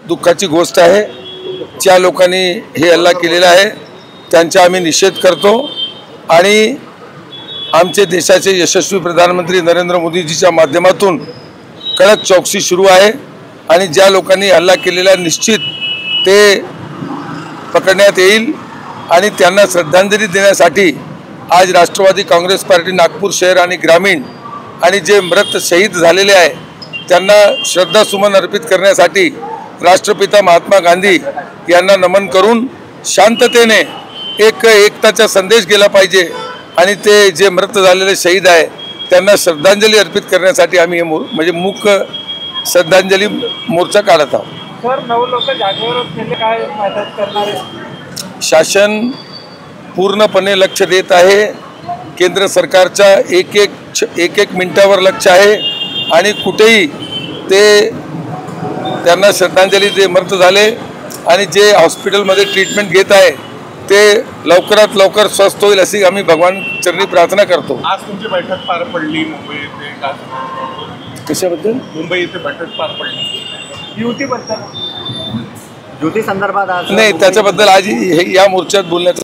दुःखाची गोष्ट आहे। ज्या लोकांनी हे हल्ला केलेला आहे त्यांचा आम्ही निषेध करतो आणि आमचे देशाचे यशस्वी प्रधानमंत्री नरेंद्र मोदीजीच्या माध्यमातून कडक चौकशी सुरू आहे आणि ज्या लोकांनी हल्ला केलेला निश्चित ते पकडण्यात येईल आणि त्यांना श्रद्धांजली देण्यासाठी आज राष्ट्रवादी काँग्रेस पार्टी नागपूर शहर आणि ग्रामीण आणि जे मृत शहीद झालेले आहे त्यांना श्रद्धासुमन अर्पित करण्यासाठी राष्ट्रपिता महात्मा गांधी यांना नमन करून शांततेने एकताचा संदेश गेला पाहिजे आणि ते जे मृत झालेले शहीद आहे त्यांना श्रद्धांजली अर्पित करण्यासाठी आम्ही म्हणजे मूक श्रद्धांजली मोर्चा काढत आहोत। सर 9 लोक जागेवर असलेले काय मदत करणार आहे? शासन पूर्णपणे लक्ष देत आहे। केंद्र सरकारच्या एक मिनिटावर लक्ष आहे आणि कुठेही त्यांना श्रद्धांजली जे मृत झाले आणि जे हॉस्पिटलमध्ये ट्रीटमेंट घेत आहे ते लवकरात लवकर स्वस्थ होईल अशी आम्ही भगवान चरणी प्रार्थना करतो। आज तुमची बैठक पार पडली मुंबई येथे, कशाबद्दल? मुंबई येथे बैठक पार पडली युतीबद्दल, युती संदर्भात आज नाही, त्याच्याबद्दल आज या मोर्चात बोलण्याचं